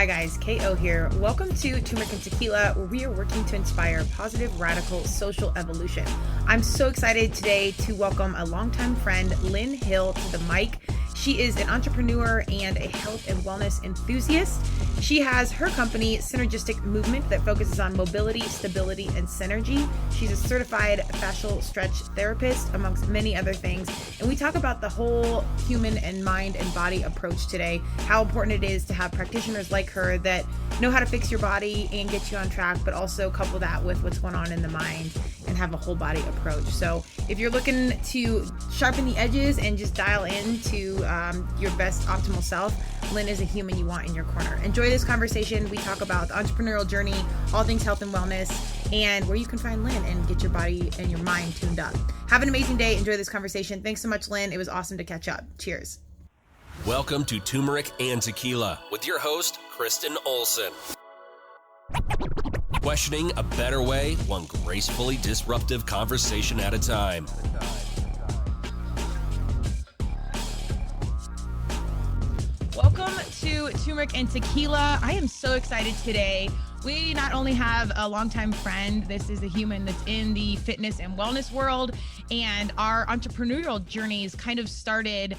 Hi guys, KO here. Welcome to Turmeric and Tequila, where we are working to inspire positive, radical social evolution. I'm so excited today to welcome a longtime friend, Lin Hill, to the mic. She is an entrepreneur and a health and wellness enthusiast. She has her company, Synergistic Movement, that focuses on mobility, stability, and synergy. She's a certified fascial stretch therapist, amongst many other things. And we talk about the whole human and mind and body approach today, how important it is to have practitioners like her that know how to fix your body and get you on track, but also couple that with what's going on in the mind and have a whole body approach. So if you're looking to sharpen the edges and just dial into your best optimal self, Lin is a human you want in your corner. Enjoy this conversation. We talk about the entrepreneurial journey, all things health and wellness, and where you can find Lin and get your body and your mind tuned up. Have an amazing day. Enjoy this conversation. Thanks so much, Lin. It was awesome to catch up. Cheers. Welcome to Turmeric and Tequila with your host, Kristen Olson. Questioning a better way, one gracefully disruptive conversation at a time. Welcome to Turmeric and Tequila. I am so excited today. We not only have a longtime friend, this is a human that's in the fitness and wellness world, and our entrepreneurial journeys kind of started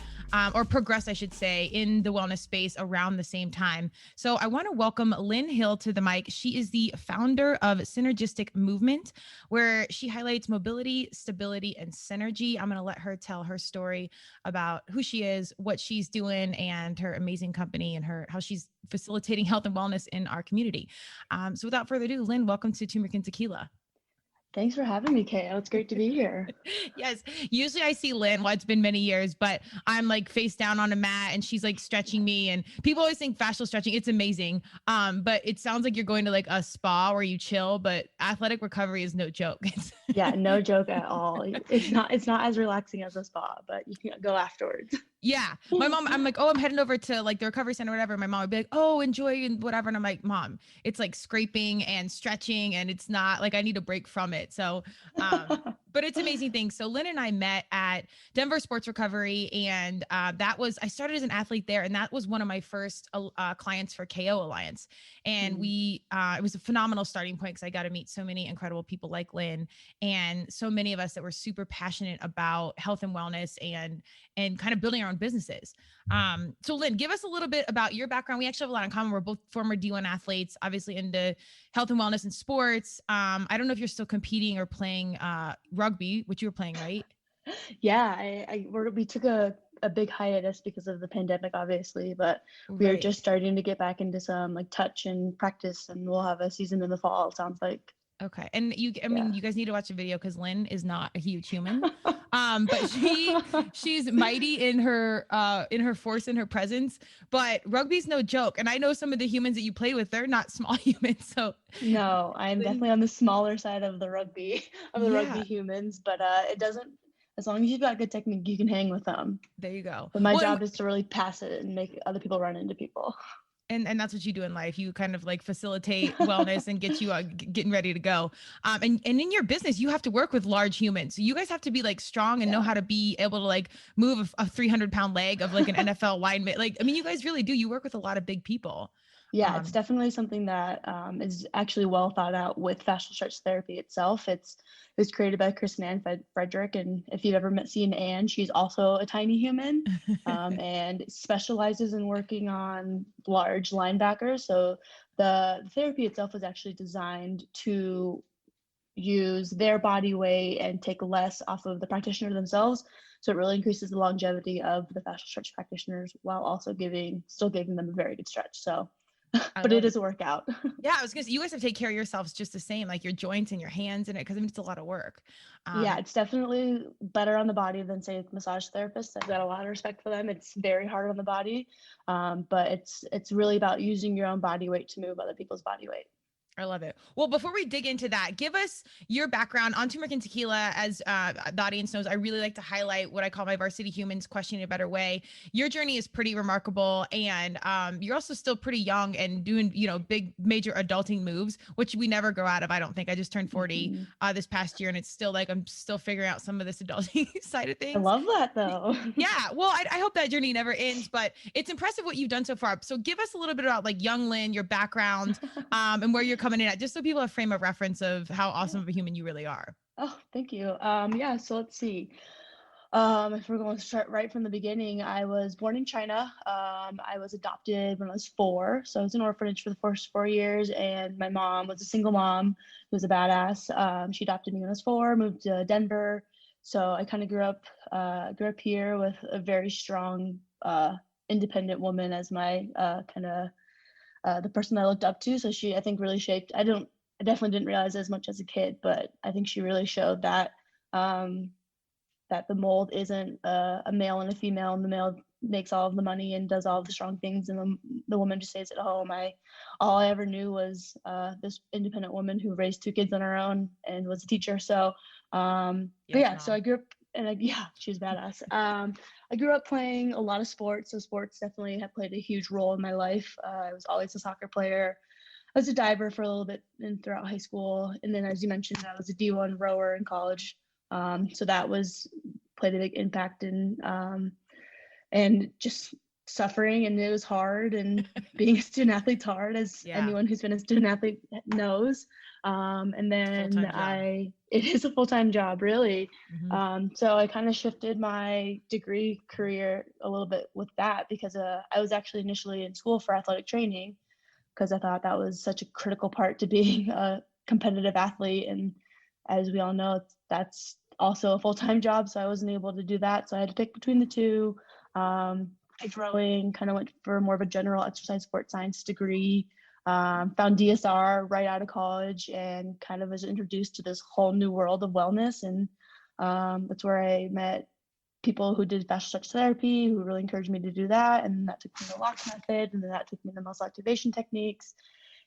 or progressed, I should say, in the wellness space around the same time. So I want to welcome Lin Hill to the mic. She is the founder of Synergistic Movement, where she highlights mobility, stability, and synergy. I'm going to let her tell her story about who she is, what she's doing, and her amazing company and how she's facilitating health and wellness in our community. So without further ado, Lin, welcome to Turmeric and Tequila. Thanks for having me, KO. It's great to be here. Yes. Usually I see Lin, it's been many years, but I'm like face down on a mat and she's like stretching me, and people always think fascial stretching. It's amazing. But it sounds like you're going to like a spa where you chill, but athletic recovery is no joke. Yeah, no joke at all. It's not as relaxing as a spa, but you can go afterwards. Yeah. My mom, I'm like, oh, I'm heading over to like the recovery center or whatever. My mom would be like, oh, enjoy and whatever. And I'm like, Mom, it's like scraping and stretching, and it's not like I need a break from it. So, but it's amazing thing. So Lin and I met at Denver Sports Recovery, and I started as an athlete there, and that was one of my first clients for KO Alliance. And it was a phenomenal starting point because I got to meet so many incredible people like Lin, and so many of us that were super passionate about health and wellness and kind of building our own businesses. So Lin, give us a little bit about your background. We actually have a lot in common. We're both former D1 athletes, obviously into health and wellness and sports. I don't know if you're still competing or playing rugby, which you were playing, right? Yeah, we took a big hiatus because of the pandemic, obviously, but we are just starting to get back into some like touch and practice, and we'll have a season in the fall, it sounds like. Okay. And you guys need to watch the video because Lin is not a huge human. But she's mighty in her force and her presence, but rugby's no joke. And I know some of the humans that you play with, they're not small humans. So no, I'm definitely on the smaller side of the rugby humans, but it doesn't, as long as you've got good technique, you can hang with them. There you go. But my job is to really pass it and make other people run into people. And that's what you do in life. You kind of like facilitate wellness and get you getting ready to go. And in your business, you have to work with large humans. So you guys have to be like strong and know how to be able to like move a 300-pound leg of like an NFL lineman. Like, I mean, you guys really do. You work with a lot of big people. Yeah, it's definitely something that is actually well thought out with fascial stretch therapy itself. It was created by Kristen and Frederick, and if you've ever seen Anne, she's also a tiny human and specializes in working on large linebackers. So the therapy itself is actually designed to use their body weight and take less off of the practitioner themselves. So it really increases the longevity of the fascial stretch practitioners while also still giving them a very good stretch. So but it is a workout. Yeah, I was gonna say, you guys have to take care of yourselves just the same, like your joints and your hands in it, because I mean it's a lot of work. Yeah, it's definitely better on the body than say massage therapists. I've got a lot of respect for them. It's very hard on the body, but it's really about using your own body weight to move other people's body weight. I love it. Well, before we dig into that, give us your background on Turmeric and Tequila. As the audience knows, I really like to highlight what I call my varsity humans questioning a better way. Your journey is pretty remarkable, and you're also still pretty young and doing, big major adulting moves, which we never grow out of. I don't think. I just turned 40 this past year, and it's still like I'm still figuring out some of this adulting side of I things. love that though. Yeah. Well, I hope that journey never ends, but it's impressive what you've done so far. So give us a little bit about like young Lin, your background, and where you're coming in at, just so people have frame of reference of how awesome of a human you really are. Oh, thank you. Yeah, so let's see. If we're going to start right from the beginning, I was born in China. I was adopted when I was 4. So I was in orphanage for the first 4 years, and my mom was a single mom who was a badass. She adopted me when I was 4, moved to Denver. So I kind of grew up here with a very strong, independent woman as my the person I looked up to. So she, I think, really shaped. I definitely didn't realize as much as a kid, but I think she really showed that that the mold isn't a male and a female, and the male makes all of the money and does all of the strong things, and the woman just stays at home. All I ever knew was this independent woman who raised 2 kids on her own and was a teacher. So, so I grew up, and she was badass. I grew up playing a lot of sports, so sports definitely have played a huge role in my life. I was always a soccer player. I was a diver for a little bit and throughout high school, and then, as you mentioned, I was a D1 rower in college. So that played a big impact in and just suffering, and it was hard, and being a student athlete's hard, as anyone who's been a student athlete knows. And then it is a full-time job, really. So I kind of shifted my degree career a little bit with that, because I was actually initially in school for athletic training, because I thought that was such a critical part to being a competitive athlete. And as we all know, that's also a full-time job, so I wasn't able to do that. So I had to pick between the two. Picked rowing, kind of went for more of a general exercise sports science degree. Found DSR right out of college, and kind of was introduced to this whole new world of wellness. And that's where I met people who did fascial stretch therapy, who really encouraged me to do that. And that took me to the LOX method, and then that took me to muscle activation techniques.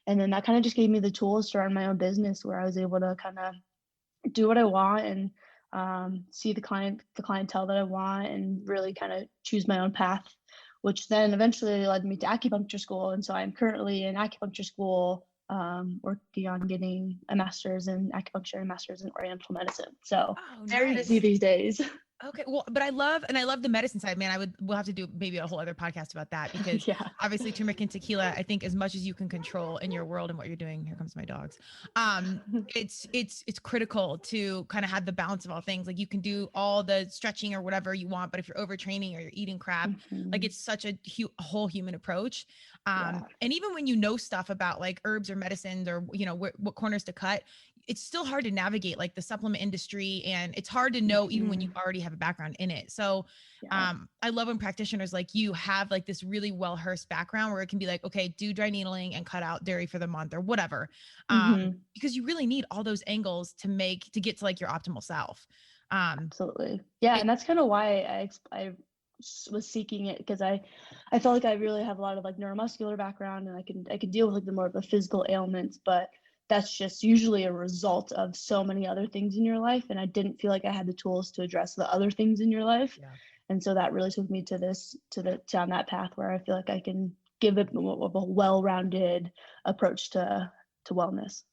And then that kind of just gave me the tools to run my own business, where I was able to kind of do what I want and see the clientele that I want, and really kind of choose my own path, which then eventually led me to acupuncture school. And so I'm currently in acupuncture school, working on getting a master's in acupuncture and a master's in Oriental Medicine. So very busy these days. Okay. Well, but I love the medicine side, man. We'll have to do maybe a whole other podcast about that, because obviously turmeric and tequila, I think as much as you can control in your world and what you're doing, here comes my dogs. It's critical to kind of have the balance of all things. Like, you can do all the stretching or whatever you want, but if you're overtraining or you're eating crap, like, it's such a whole human approach. And even when you know stuff about like herbs or medicines, or, what corners to cut, it's still hard to navigate like the supplement industry, and it's hard to know even when you already have a background in it. So I love when practitioners like you have like this really well-rehearsed background, where it can be like, okay, do dry needling and cut out dairy for the month or whatever. Because you really need all those angles to get to like your optimal self. Absolutely. Yeah. And that's kind of why I was seeking it, because I felt like I really have a lot of like neuromuscular background, and I can deal with like the more of the physical ailments, but that's just usually a result of so many other things in your life. And I didn't feel like I had the tools to address the other things in your life. And so that really took me down that path, where I feel like I can give it a well-rounded approach to wellness.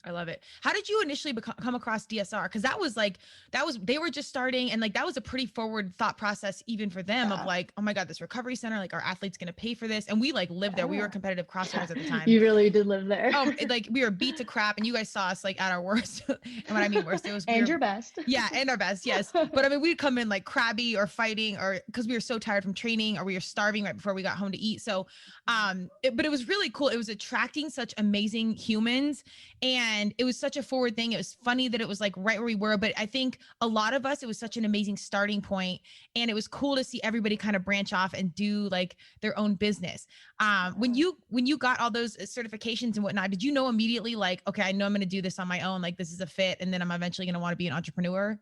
I love it. How did you initially come across DSR? Because they were just starting, and like that was a pretty forward thought process even for them, of like, oh my God, this recovery center, like our athlete's going to pay for this. And we like lived there. We were competitive crossrunners at the time. You really did live there. Like we were beat to crap, and you guys saw us like at our worst. And when I mean worst, it was your best. Yeah, and our best, yes. But I mean, we'd come in like crabby or fighting, or because we were so tired from training, or we were starving right before we got home to eat. So, but it was really cool. It was attracting such amazing humans, and it was such a forward thing. It was funny that it was like right where we were, but I think a lot of us, it was such an amazing starting point, and it was cool to see everybody kind of branch off and do like their own business. When you got all those certifications and whatnot, did you know immediately like, okay, I know I'm going to do this on my own, like this is a fit, and then I'm eventually going to want to be an entrepreneur?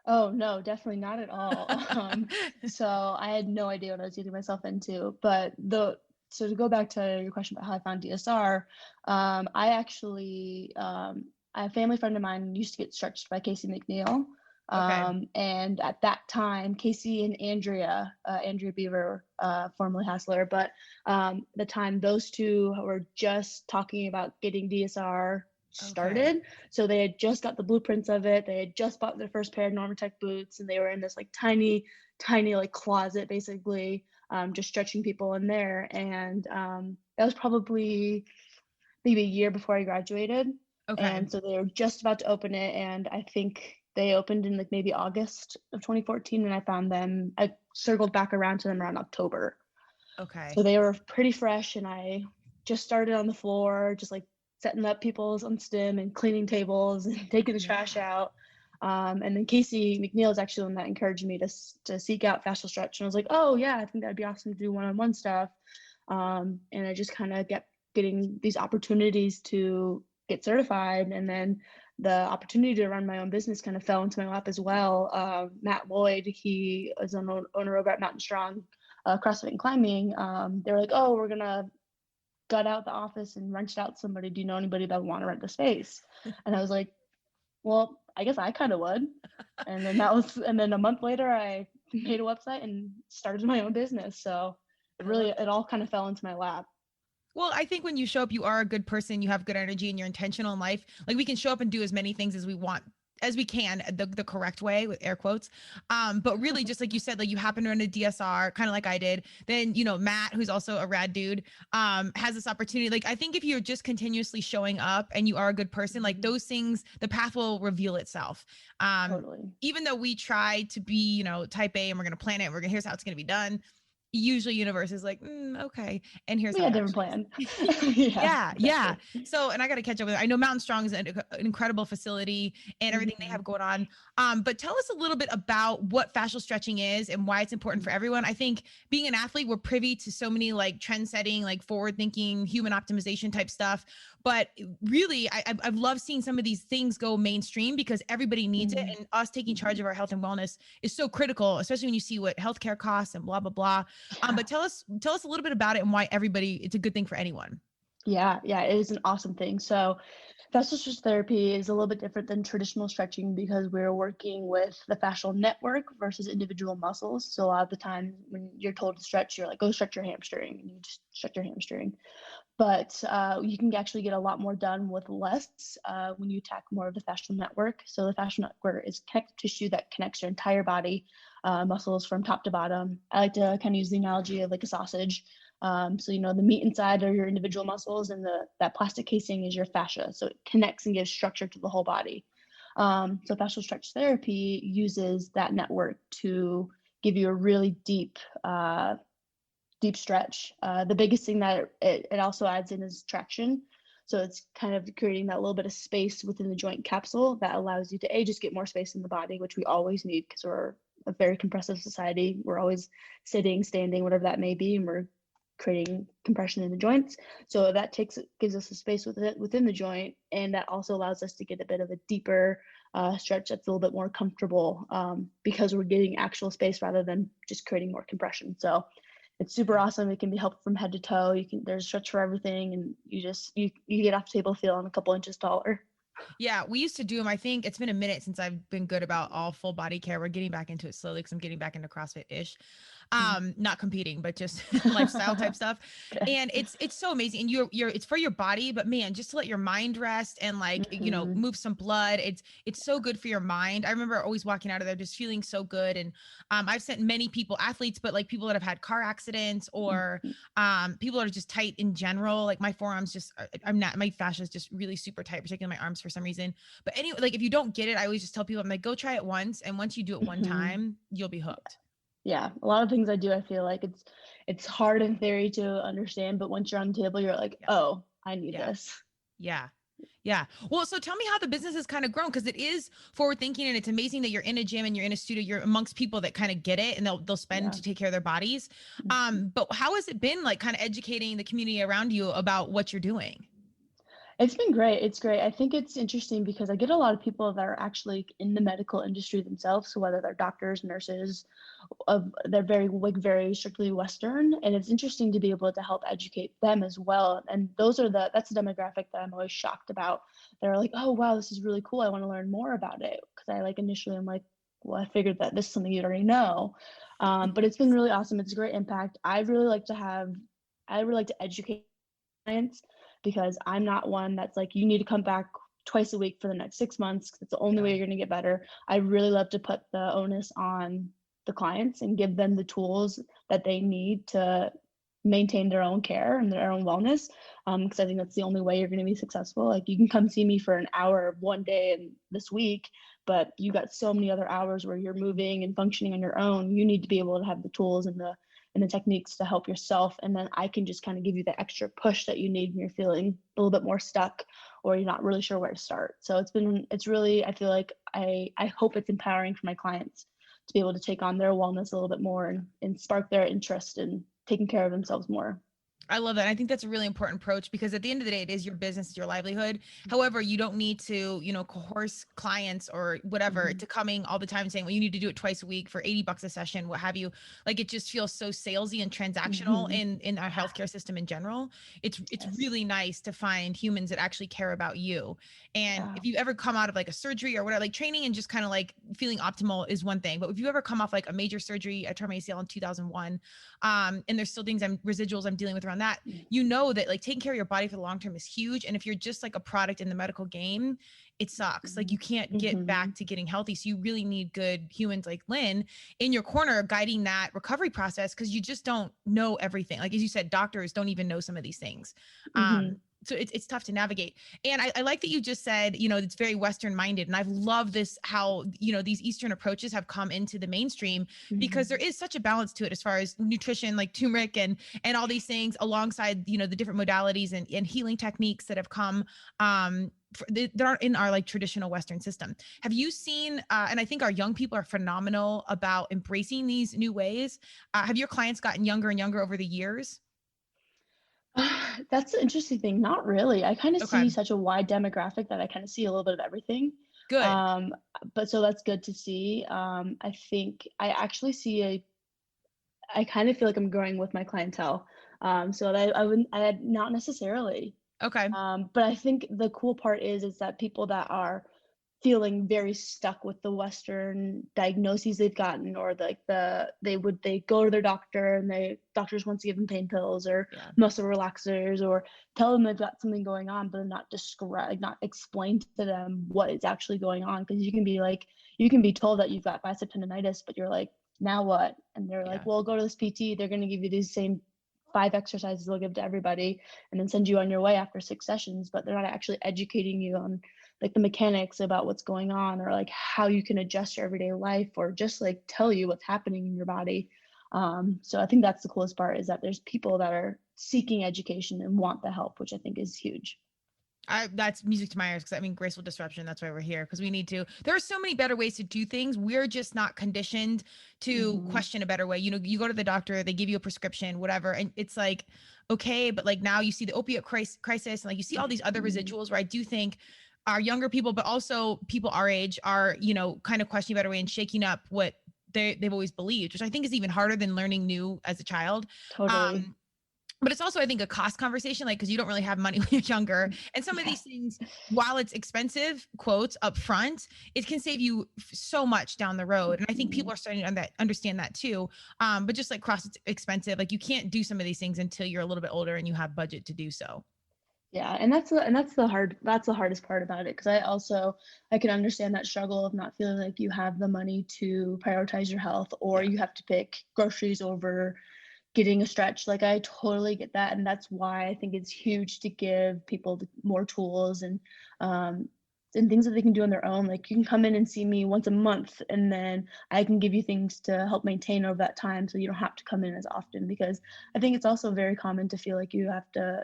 Oh no, definitely not at all. So I had no idea what I was getting myself into, but so to go back to your question about how I found DSR, I actually, a family friend of mine used to get stretched by Casey McNeil. Okay. And at that time, Casey and Andrea Beaver, formerly Hassler, but the time those two were just talking about getting DSR started. Okay. So they had just got the blueprints of it. They had just bought their first pair of Normatec boots, and they were in this like tiny like closet, basically, just stretching people in there. And that was probably maybe a year before I graduated. Okay. And so they were just about to open it. And I think they opened in like maybe August of 2014. And I found them, I circled back around to them around October. Okay. So they were pretty fresh. And I just started on the floor, just like setting up people's on stim and cleaning tables and taking the trash out. And then Casey McNeil is actually the one that encouraged me to seek out Fascial Stretch. And I was like, oh yeah, I think that'd be awesome to do one-on-one stuff. And I just kind of kept getting these opportunities to get certified. And then the opportunity to run my own business kind of fell into my lap as well. Matt Lloyd, he is an owner over at Mountain Strong CrossFit and Climbing. They were like, oh, we're going to gut out the office and wrench it out to somebody. Do you know anybody that would want to rent the space? And I was like, well, I guess I kind of would. And then a month later, I made a website and started my own business. So it all kind of fell into my lap. Well, I think when you show up, you are a good person, you have good energy, and you're intentional in life. Like we can show up and do as many things as we want, as we can, the correct way, with air quotes. But really, just like you said, like you happen to run a DSR, kind of like I did. Then, Matt, who's also a rad dude, has this opportunity. Like, I think if you're just continuously showing up and you are a good person, like those things, the path will reveal itself. Totally. Even though we try to be, type A and we're going to plan it, here's how it's going to be done. Usually universe is like, okay. And here's we how had a different plan. Yeah. Exactly. So, and I got to catch up with it. I know Mountain Strong is an incredible facility and everything they have going on. But tell us a little bit about what fascial stretching is and why it's important for everyone. I think being an athlete, we're privy to so many like trend setting, like forward thinking, human optimization type stuff. But really, I've loved seeing some of these things go mainstream because everybody needs it. And us taking charge of our health and wellness is so critical, especially when you see what healthcare costs and blah, blah, blah. But tell us a little bit about it and why it's a good thing for anyone. Yeah, it is an awesome thing. So fascial stretch therapy is a little bit different than traditional stretching because we're working with the fascial network versus individual muscles. So a lot of the time when you're told to stretch, you're like, go stretch your hamstring, and you just stretch your hamstring. But you can actually get a lot more done with less when you attack more of the fascial network. So the fascial network is connective tissue that connects your entire body, muscles from top to bottom. I like to kind of use the analogy of like a sausage. So, the meat inside are your individual muscles, and that plastic casing is your fascia. So it connects and gives structure to the whole body. So fascial stretch therapy uses that network to give you a really deep stretch. The biggest thing that it also adds in is traction. So it's kind of creating that little bit of space within the joint capsule that allows you to just get more space in the body, which we always need because we're a very compressive society. We're always sitting, standing, whatever that may be, and we're creating compression in the joints. So that gives us a space within the joint, and that also allows us to get a bit of a deeper stretch that's a little bit more comfortable because we're getting actual space rather than just creating more compression. So it's super awesome. It can be helpful from head to toe. There's a stretch for everything, and you get off the table feeling a couple inches taller. Yeah, we used to do them. I think it's been a minute since I've been good about all full body care. We're getting back into it slowly because I'm getting back into CrossFit-ish. Not competing, but just lifestyle type stuff. Okay. And it's so amazing. And it's for your body, but man, just to let your mind rest and move some blood. It's so good for your mind. I remember always walking out of there just feeling so good. And I've sent many people, athletes, but like people that have had car accidents or people that are just tight in general. Like my forearms my fascia is just really super tight, particularly my arms for some reason. But anyway, like if you don't get it, I always just tell people, I'm like, go try it once. And once you do it one time, you'll be hooked. Yeah, a lot of things I do, I feel like it's hard in theory to understand, but once you're on the table, you're like, oh, I need this. Yeah. Well, so tell me how the business has kind of grown, because it is forward thinking, and it's amazing that you're in a gym and you're in a studio, you're amongst people that kind of get it, and they'll spend to take care of their bodies. But how has it been like kind of educating the community around you about what you're doing? It's been great. It's great. I think it's interesting because I get a lot of people that are actually in the medical industry themselves. So whether they're doctors, nurses, they're very strictly Western, and it's interesting to be able to help educate them as well. And that's the demographic that I'm always shocked about. They're like, oh wow, this is really cool. I want to learn more about it, because I like initially I'm like, well, I figured that this is something you already know. But it's been really awesome. It's a great impact. I really like to educate clients, because I'm not one that's like, you need to come back twice a week for the next 6 months, because it's the only way you're going to get better. I really love to put the onus on the clients and give them the tools that they need to maintain their own care and their own wellness. Because I think that's the only way you're going to be successful. Like, you can come see me for an hour one day and this week, but you got so many other hours where you're moving and functioning on your own. You need to be able to have the tools and the techniques to help yourself. And then I can just kind of give you the extra push that you need when you're feeling a little bit more stuck or you're not really sure where to start. So it's really, I feel like I hope it's empowering for my clients to be able to take on their wellness a little bit more and spark their interest in taking care of themselves more. I love that. I think that's a really important approach, because at the end of the day, it is your business, it's your livelihood. However, you don't need to, coerce clients or whatever to coming all the time saying, well, you need to do it twice a week for $80 a session, what have you. Like, it just feels so salesy and transactional in our healthcare system in general. It's really nice to find humans that actually care about you. And if you ever come out of like a surgery or whatever, like training and just kind of like feeling optimal is one thing. But if you ever come off like a major surgery, I tore my ACL in 2001, and there's still things residuals I'm dealing with around that, that like taking care of your body for the long term is huge. And if you're just like a product in the medical game, it sucks. Like, you can't get back to getting healthy. So you really need good humans like Lin in your corner guiding that recovery process, because you just don't know everything. Like, as you said, doctors don't even know some of these things. So it's tough to navigate. And I like that you just said, it's very Western minded. And I've loved this, how, these Eastern approaches have come into the mainstream, because there is such a balance to it as far as nutrition, like turmeric and all these things alongside, the different modalities and healing techniques that have come, that aren't in our like traditional Western system. Have you seen, and I think our young people are phenomenal about embracing these new ways. Have your clients gotten younger and younger over the years? That's the interesting thing. Not really. I kind of Okay. see such a wide demographic that I kind of see a little bit of everything. Good. But so that's good to see. I think I actually I kind of feel like I'm growing with my clientele. So I had not necessarily. Okay. But I think the cool part is that people that are feeling very stuck with the Western diagnoses they've gotten, or they go to their doctor and doctors want to give them pain pills or muscle relaxers, or tell them they've got something going on, but not explain to them what is actually going on. Because you can be told that you've got bicep tendonitis, but you're like, now what? And they're like, well, go to this PT. They're going to give you these same 5 exercises they'll give to everybody and then send you on your way after 6 sessions, but they're not actually educating you on like the mechanics about what's going on, or like how you can adjust your everyday life, or just like tell you what's happening in your body. So I think that's the coolest part, is that there's people that are seeking education and want the help, which I think is huge. That's music to my ears, because graceful disruption, that's why we're here, because we need to. There are so many better ways to do things. We're just not conditioned to question a better way. You go to the doctor, they give you a prescription, whatever, and it's like, okay, but like now you see the opiate crisis, and like you see all these other residuals, where I do think our younger people, but also people our age, are kind of questioning a better way and shaking up what they've always believed, which I think is even harder than learning new as a child. Totally. But it's also, I think, a cost conversation, like, because you don't really have money when you're younger. And some of these things, while it's expensive, quotes up front, it can save you so much down the road. And I think people are starting to understand that too. But just like it's expensive, like you can't do some of these things until you're a little bit older and you have budget to do so. Yeah, and that's the hardest part about it, because I can understand that struggle of not feeling like you have the money to prioritize your health, or you have to pick groceries over getting a stretch. Like, I totally get that, and that's why I think it's huge to give people more tools and things that they can do on their own. Like, you can come in and see me once a month, and then I can give you things to help maintain over that time, so you don't have to come in as often. Because I think it's also very common to feel like you're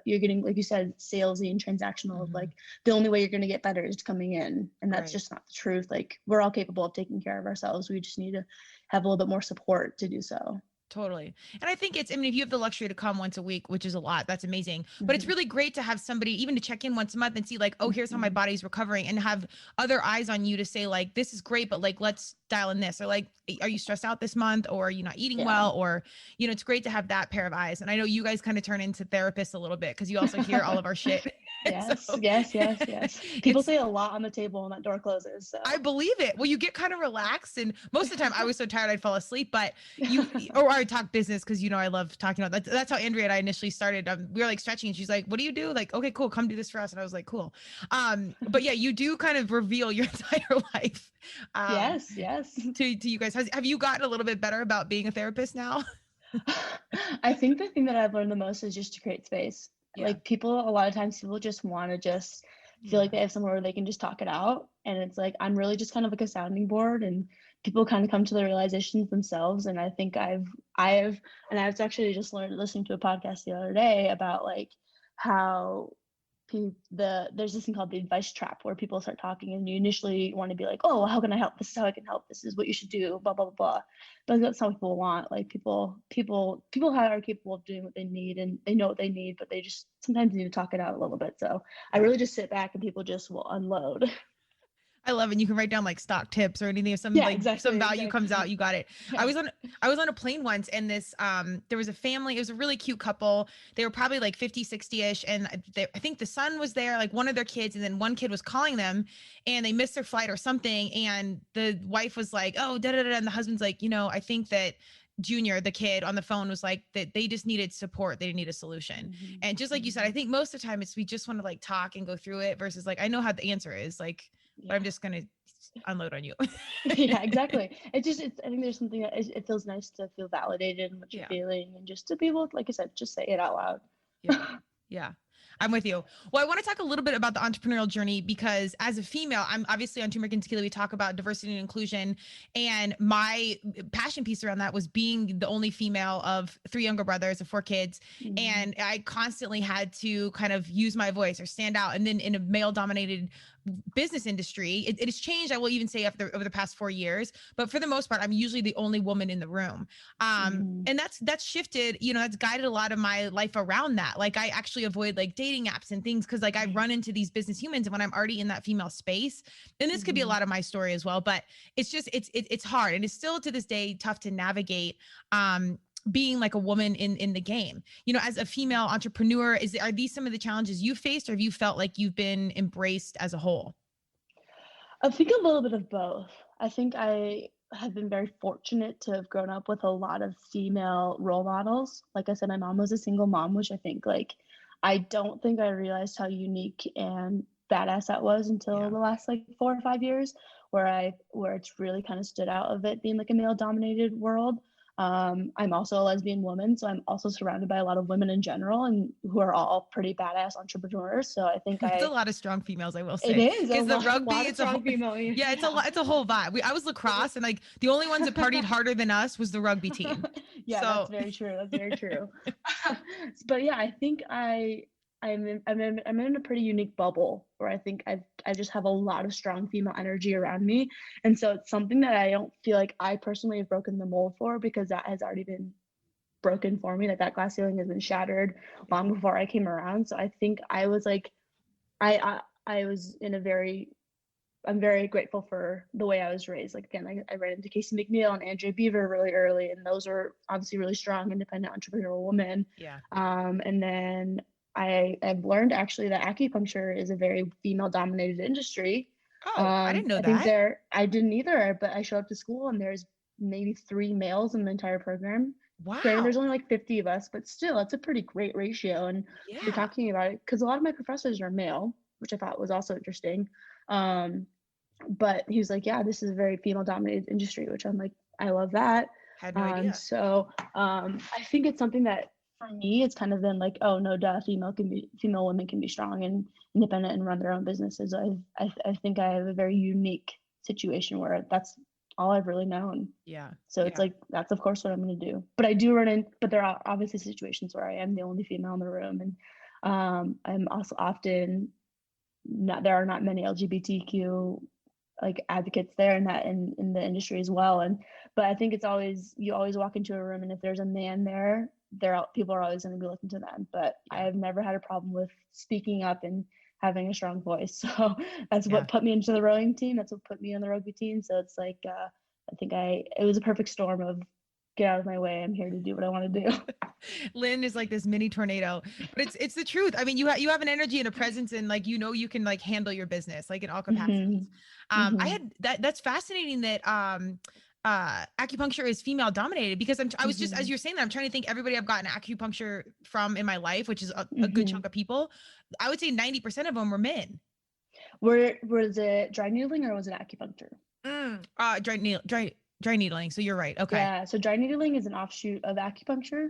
getting, like you said, salesy and transactional, of like, the only way you're going to get better is coming in, and that's just not the truth. Like, we're all capable of taking care of ourselves. We just need to have a little bit more support to do so. Totally. And I think I mean, if you have the luxury to come once a week, which is a lot, that's amazing. But it's Mhm. really great to have somebody even to check in once a month and see like, oh, here's how my Mhm. body's recovering, and have other eyes on you to say like, this is great, but like, let's dial in this, or like, are you stressed out this month, or are you not eating Yeah. well? Or, it's great to have that pair of eyes. And I know you guys kind of turn into therapists a little bit because you also hear all of our shit. So Yes, yes, yes, yes. People it's say a lot on the table when that door closes. I So believe it. Well, you get kind of relaxed, and most of the time I was so tired I'd fall asleep. But or I talk business because I love talking about that. That's how Andrea and I initially started. We were like stretching, and she's like, "What do you do?" Like, okay, cool, come do this for us. And I was like, "Cool." But yeah, you do kind of reveal your entire life. yes, yes. To you guys. Have you gotten a little bit better about being a therapist now? I think the thing that I've learned the most is just to create space. Yeah. Like people, a lot of times people just want to just feel Yeah. like they have somewhere where they can just talk it out. And it's like, I'm really just kind of like a sounding board, and people kind of come to the realizations themselves. And I think and I was actually just learned listening to a podcast the other day about like how there's this thing called the advice trap where people start talking and you initially want to be like, oh, how can I help? This is how I can help. This is what you should do, blah blah blah blah. But that's not what people want. Like people are capable of doing what they need, and they know what they need, but they just sometimes need to talk it out a little bit. So I Yeah. really just sit back and people just will unload. I love it. You can write down like stock tips or anything. If Yeah, some exactly, value comes out, exactly. you got it. I Yeah. was on I was on a plane once, and this there was a family. It was a really cute couple. They were probably like 50, 60-ish. And I think the son was there, like one of their kids, and then one kid was calling them and they missed their flight or something. And the wife was like, oh, da da da. And the husband's like, I think that Junior, the kid on the phone, was like that they just needed support. They didn't need a solution. Mhm, And just like you said, I mhm. think most of the time we just want to like talk and go through it versus like, I know how the answer is, like, but I'm Yeah. just going to unload on you. Yeah, exactly. I think there's something that it feels nice to feel validated in what you're Yeah. feeling, and just to be able, like I said, just say it out loud. Yeah. Yeah. I'm with you. Well, I want to talk a little bit about the entrepreneurial journey because as a female, I'm obviously on Turmeric and Tequila. We talk about diversity and inclusion. And my passion piece around that was being the only female of 3 younger brothers of 4 kids. Mhm. And I constantly had to kind of use my voice or stand out. And then in a male dominated business industry, it has changed. I will even say over the past 4 years, but for the most part, I'm usually the only woman in the room. Mhm. And that's shifted, that's guided a lot of my life around that. Like I actually avoid like dating apps and things because like I Right. run into these business humans, and when I'm already in that female space, and this could be a Mhm. lot of my story as well, but it's just it's hard, and it's still to this day tough to navigate. Being like a woman in the game, as a female entrepreneur, are these some of the challenges you faced, or have you felt like you've been embraced as a whole? I think a little bit of both. I think I have been very fortunate to have grown up with a lot of female role models. Like I said, my mom was a single mom, which I think like I don't think I realized how unique and badass that was until Yeah. the last like 4 or 5 years, where it's really kind of stood out of it being like a male dominated world. I'm also a lesbian woman, so I'm also surrounded by a lot of women in general, and who are all pretty badass entrepreneurs. So I think It's a lot of strong females, I will it say, is a because the lot, rugby, lot of it's a whole, strong female. yeah, it's a Yeah. lot, it's a whole vibe. I was lacrosse, and like the only ones that partied harder than us was the rugby team. Yeah, that's So very true. That's very true. But yeah, I think I'm in a pretty unique bubble where I think I just have a lot of strong female energy around me, and so it's something that I don't feel like I personally have broken the mold for, because that has already been broken for me. That glass ceiling has been shattered yeah, long before I came around. So I think I was like I was in a very I'm very grateful for the way I was raised. Like again, I ran into Casey McNeil and Andrea Beaver really early, and those are obviously really strong, independent, entrepreneurial women. yeah. And then I've learned actually that acupuncture is a very female-dominated industry. Oh, I didn't know I think that. I didn't either, but I showed up to school and there's maybe 3 males in the entire program. Granted, there's Wow. only like 50 of us, but still, it's a pretty great ratio. And we were Yeah. talking about it because a lot of my professors are male, which I thought was also interesting. Um, but he was like, yeah, this is a very female dominated industry, which I'm like, I love that. Had no idea. I think it's something that for me, it's kind of been like, oh no, duh, female women can be strong and independent and run their own businesses. I think I have a very unique situation where that's all I've really known. Yeah. So it's Yeah. like, that's of course what I'm going to do. But there are obviously situations where I am the only female in the room. And I'm also often there are not many LGBTQ like advocates there in the industry as well, and But I think you always walk into a room, and if there's a man there, people are always going to be looking to them. But I have never had a problem with speaking up and having a strong voice. So that's what put me into the rowing team. That's what put me on the rugby team. So it's like, I think it was a perfect storm of get out of my way. I'm here to do what I want to do. Lynn is like this mini tornado, but it's the truth. I mean, you have an energy and a presence, and like, you can like handle your business like in all capacities. I had that's fascinating that acupuncture is female dominated, because I was just, as you're saying that, I'm trying to think everybody I've gotten acupuncture from in my life, which is a good chunk of people. I would say 90% of them were men. Was it dry needling or was it acupuncture? Dry needling. So you're right. Okay. Yeah. So dry needling is an offshoot of acupuncture.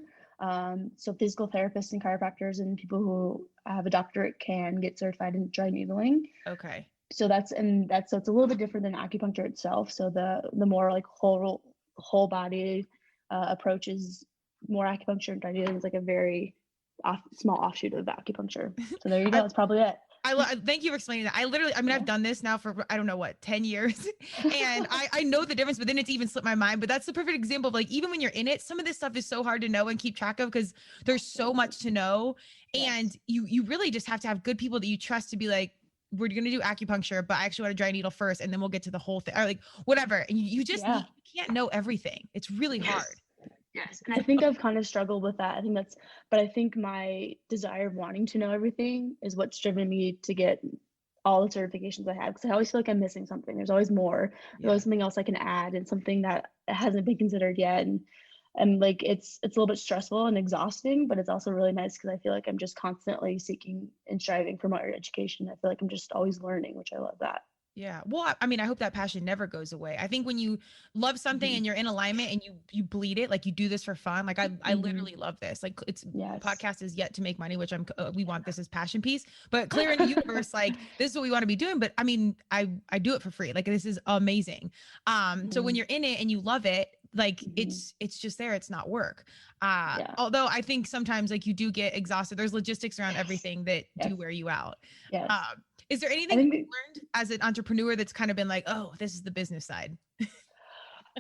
So physical therapists and chiropractors and people who have a doctorate can get certified in dry needling. Okay. So so it's a little bit different than acupuncture itself. So the more like whole body approach is more acupuncture, and dry needling is like a very small offshoot of acupuncture. So there you go. That's probably it. Thank you for explaining that. I've done this now for, I don't know what, 10 years. And I know the difference, but then it's even slipped my mind. But that's the perfect example of like, even when you're in it, some of this stuff is so hard to know and keep track of because there's so much to know. And you really just have to have good people that you trust to be like, we're going to do acupuncture, but I actually want to dry needle first, and then we'll get to the whole thing, or like whatever. And you just you can't know everything. It's really hard. Yes. And I think I've kind of struggled with that. But I think my desire of wanting to know everything is what's driven me to get all the certifications I have. Because I always feel like I'm missing something. There's always more. There's always something else I can add, and something that hasn't been considered yet. And like, it's a little bit stressful and exhausting, but it's also really nice because I feel like I'm just constantly seeking and striving for more education. I feel like I'm just always learning, which I love that. Yeah. Well, I mean, I hope that passion never goes away. I think when you love something and you're in alignment and you bleed it, like you do this for fun. Like I literally love this. Like podcast is yet to make money, which we want this as passion piece, but clear in the universe, like this is what we want to be doing. But I mean, I do it for free. Like this is amazing. So when you're in it and you love it, like it's just there. It's not work. Although I think sometimes like you do get exhausted. There's logistics around everything that do wear you out. Yes. Is there anything you learned as an entrepreneur that's kind of been like, oh, this is the business side?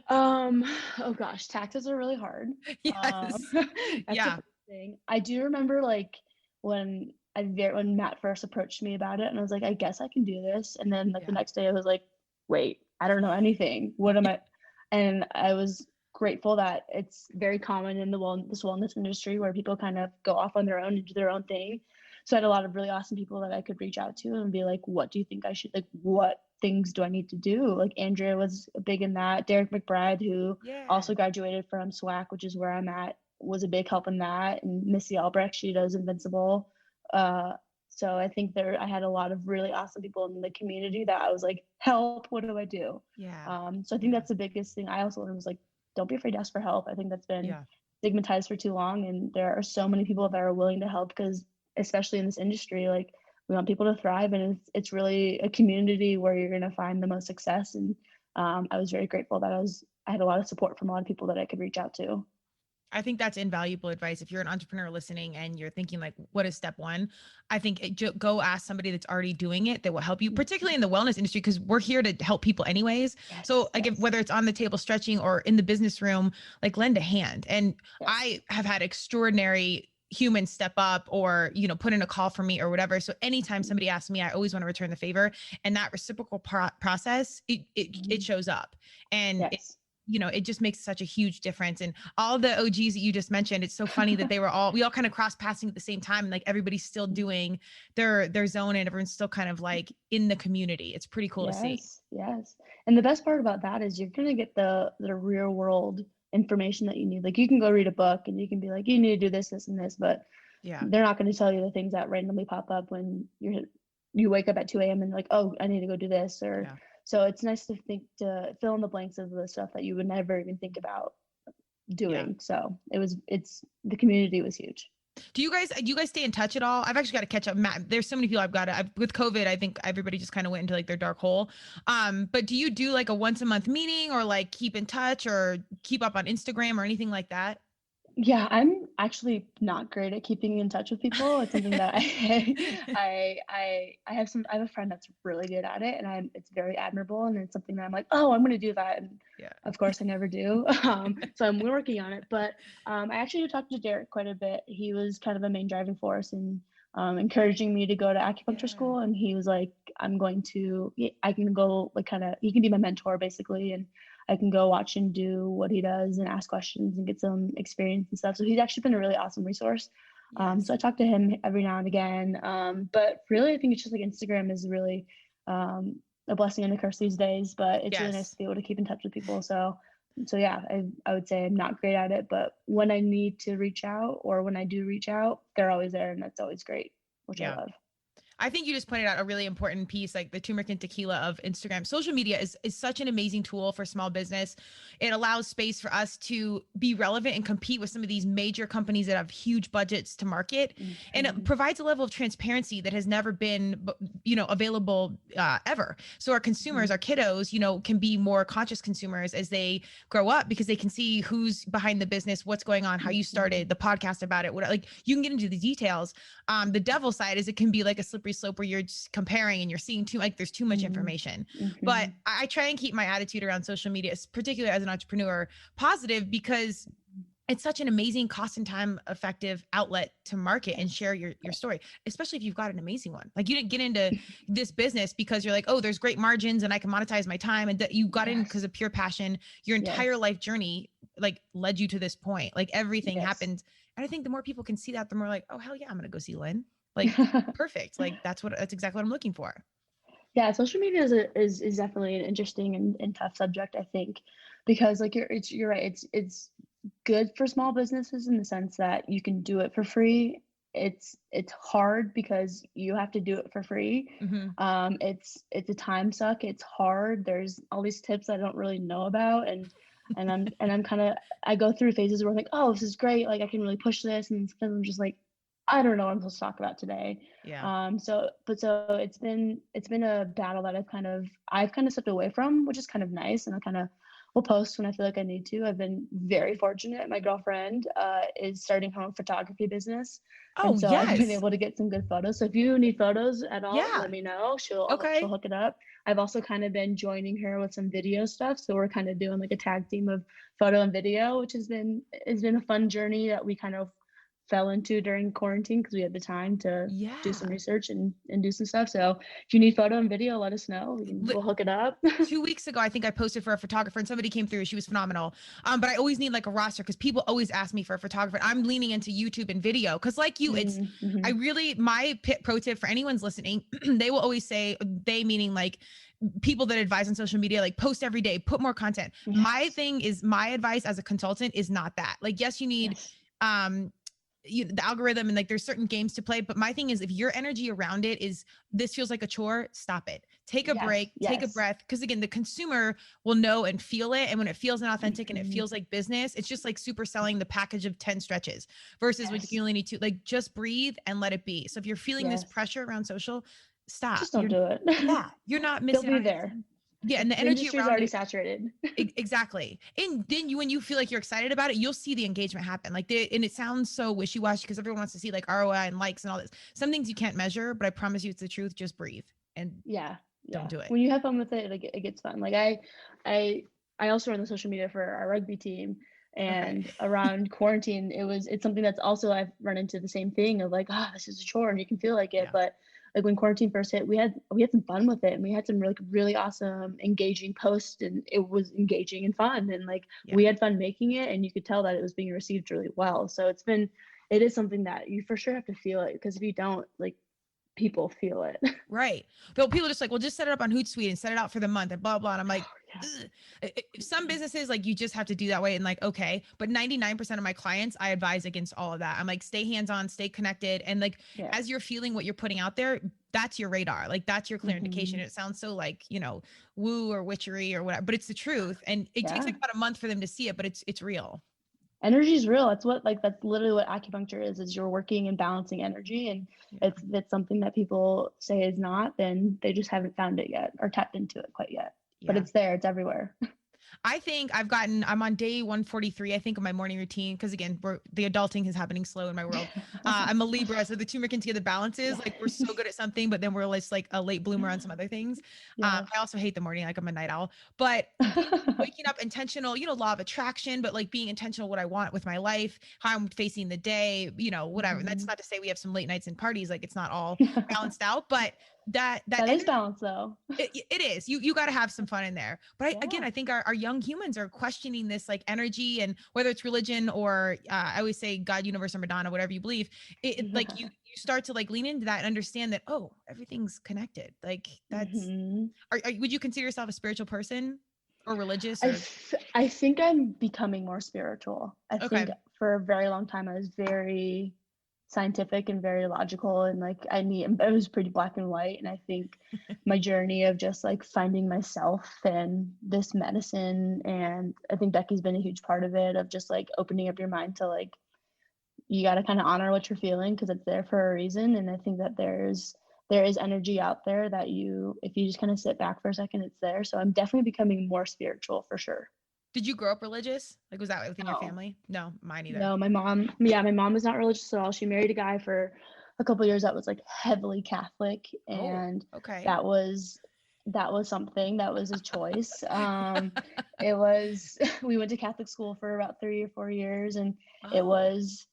Oh gosh, taxes are really hard. Yes. That's a thing. I do remember like when Matt first approached me about it, and I was like, I guess I can do this. And then like the next day I was like, wait, I don't know anything. What am I? And I was grateful that it's very common in this wellness industry where people kind of go off on their own and do their own thing. So I had a lot of really awesome people that I could reach out to and be like, what do you think I should, like, what things do I need to do? Like Andrea was big in that. Derek McBride, who also graduated from SWAC, which is where I'm at, was a big help in that. And Missy Albrecht, she does Invincible. So I think I had a lot of really awesome people in the community that I was like, help, what do I do? Yeah. So I think that's the biggest thing I also learned was like, don't be afraid to ask for help. I think that's been stigmatized for too long. And there are so many people that are willing to help because especially in this industry, like we want people to thrive, and it's really a community where you're going to find the most success. And I was very grateful that I had a lot of support from a lot of people that I could reach out to. I think that's invaluable advice. If you're an entrepreneur listening and you're thinking like, what is step one? I think go ask somebody that's already doing it that will help you, particularly in the wellness industry, because we're here to help people anyways. So like whether it's on the table stretching or in the business room, like lend a hand. And I have had extraordinary humans step up or, put in a call for me or whatever. So anytime somebody asks me, I always want to return the favor, and that reciprocal process, it shows up, and it just makes such a huge difference. And all the OGs that you just mentioned, it's so funny that we all kind of cross passing at the same time. And like, everybody's still doing their zone, and everyone's still kind of like in the community. It's pretty cool to see. Yes. And the best part about that is you're going to get the real world information that you need. Like you can go read a book and you can be like, you need to do this, this, and this, but they're not going to tell you the things that randomly pop up when you wake up at 2 a.m. and like, oh, I need to go do this. So it's nice to fill in the blanks of the stuff that you would never even think about doing. So the community was huge. Do you guys stay in touch at all? I've actually got to catch up. Matt, there's so many people with COVID, I think everybody just kind of went into like their dark hole. But do you do like a once a month meeting or like keep in touch or keep up on Instagram or anything like that? Yeah, I'm actually not great at keeping in touch with people. It's something that I have a friend that's really good at it, and it's very admirable, and it's something that I'm like, oh, I'm going to do that. And of course I never do. So I'm working on it, but I actually talked to Derek quite a bit. He was kind of a main driving force in encouraging me to go to acupuncture school. And he was like, I can go like he can be my mentor basically. And I can go watch and do what he does and ask questions and get some experience and stuff. So he's actually been a really awesome resource. So I talk to him every now and again. But really, I think it's just like Instagram is really a blessing and a curse these days, but it's really nice to be able to keep in touch with people. So yeah, I would say I'm not great at it, but when I need to reach out or when I do reach out, they're always there, and that's always great, which I love. I think you just pointed out a really important piece, like the Turmeric and Tequila of Instagram. Social media is such an amazing tool for small business. It allows space for us to be relevant and compete with some of these major companies that have huge budgets to market. Mm-hmm. And it provides a level of transparency that has never been, available ever. So our consumers, our kiddos, can be more conscious consumers as they grow up, because they can see who's behind the business, what's going on, how you started, the podcast about it, you can get into the details. The devil side is it can be like a slippery slope where you're just comparing and you're seeing there's too much information. But I try and keep my attitude around social media, particularly as an entrepreneur, positive, because it's such an amazing cost and time effective outlet to market and share your story, especially if you've got an amazing one. Like, you didn't get into this business because you're like, oh, there's great margins and I can monetize my time. And you got in because of pure passion. Your entire life journey led you to this point. Like, everything happened. And I think the more people can see that, the more like, oh, hell yeah, I'm going to go see Lynn. Perfect. That's exactly what I'm looking for. Yeah, social media is definitely an interesting and tough subject, I think, because you're right. It's good for small businesses in the sense that you can do it for free. It's hard because you have to do it for free. It's a time suck. It's hard. There's all these tips I don't really know about, and I'm I go through phases where I'm like, oh, this is great. Like, I can really push this, and sometimes I'm just like, I don't know what I'm supposed to talk about today. So it's been a battle that I've kind of stepped away from, which is kind of nice. And I will post when I feel like I need to. I've been very fortunate. My girlfriend is starting her own photography business. Oh, so I've been able to get some good photos. So if you need photos at all, let me know. She'll hook it up. I've also kind of been joining her with some video stuff. So we're kind of doing like a tag team of photo and video, which has been a fun journey that we kind of fell into during quarantine because we had the time to do some research and do some stuff. So if you need photo and video, let us know. We'll hook it up. 2 weeks ago, I think I posted for a photographer and somebody came through. She was phenomenal. But I always need like a roster because people always ask me for a photographer. I'm leaning into YouTube and video because like you, my pro tip for anyone's listening, they will always say, they meaning like people that advise on social media, like post every day, put more content. My thing is, my advice as a consultant is not that. Like, yes, you need, the algorithm and like there's certain games to play. But my thing is, if your energy around it is, this feels like a chore, stop it. Take a break, take a breath. Cause again, the consumer will know and feel it. And when it feels inauthentic and it feels like business, it's just like super selling the package of 10 stretches versus when you only need to just breathe and let it be. So if you're feeling this pressure around social, stop. Just don't do it. Yeah. You're not missing. They'll be there. Yeah, and the energy around already saturated. Exactly. And then when you feel like you're excited about it, you'll see the engagement happen. And it sounds so wishy-washy because everyone wants to see like ROI and likes and all this. Some things you can't measure, but I promise you it's the truth. Just breathe and don't do it. When you have fun with it, it gets fun. Like I also run the social media for our rugby team. And around quarantine, it's something that's also, I've run into the same thing of like, this is a chore and you can feel like it, but like when quarantine first hit, we had some fun with it, and we had some really awesome, engaging posts, and it was engaging and fun, and we had fun making it, and you could tell that it was being received really well. So it is something that you for sure have to feel it, because if you don't, people feel it. Right. But people just like, well, just set it up on Hootsuite and set it out for the month and blah, blah. And I'm like, some businesses, you just have to do that way. And okay. But 99% of my clients, I advise against all of that. I'm like, stay hands-on, stay connected. And as you're feeling what you're putting out there, that's your radar. That's your clear indication. It sounds so woo or witchery or whatever, but it's the truth. And it takes about a month for them to see it, but it's real. Energy is real. That's that's literally what acupuncture is you're working and balancing energy. And if it's something that people say is not, then they just haven't found it yet or tapped into it quite yet. But it's there, it's everywhere. I think I'm on day 143, I think, of my morning routine. Cause again, the adulting is happening slow in my world. I'm a Libra. So the turmeric and Tequila balances, like we're so good at something, but then we're just like a late bloomer on some other things. Yes. I also hate the morning. Like I'm a night owl, but waking up intentional, law of attraction, but like being intentional what I want with my life, how I'm facing the day, whatever. And that's not to say we have some late nights and parties. Like it's not all balanced out, but that is balance though. it is. You got to have some fun in there. But Yeah. I think our young humans are questioning this like energy, and whether it's religion or I always say God, universe, or Madonna, whatever you believe, like you start to like lean into that and understand that, oh, everything's connected. Like that's, would you consider yourself a spiritual person or religious? Or? I think I'm becoming more spiritual. I think for a very long time I was very scientific and very logical, and like it was pretty black and white. And I think my journey of just like finding myself and this medicine, and I think Becky's been a huge part of it, of just like opening up your mind to like, you got to kind of honor what you're feeling because it's there for a reason. And I think that there is energy out there that if you just kind of sit back for a second, it's there. So I'm definitely becoming more spiritual for sure. Did you grow up religious? Like, was that within your family? No, mine either. No, my mom was not religious at all. She married a guy for a couple of years that was like heavily Catholic, and that was something. That was a choice. It was, we went to Catholic school for about 3 or 4 years, and it was,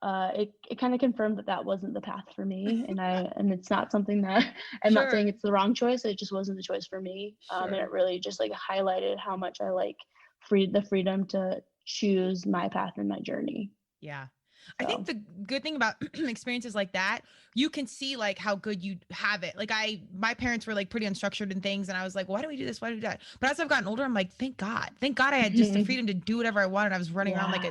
it kind of confirmed that wasn't the path for me. And it's not something that I'm not saying it's the wrong choice. It just wasn't the choice for me. And it really just like highlighted how much I like the freedom to choose my path and my journey. Yeah. So. I think the good thing about experiences like that, you can see like how good you have it. Like my parents were like pretty unstructured and things. And I was like, why do we do this? Why do we do that? But as I've gotten older, I'm like, thank God I had just the freedom to do whatever I wanted. I was running around like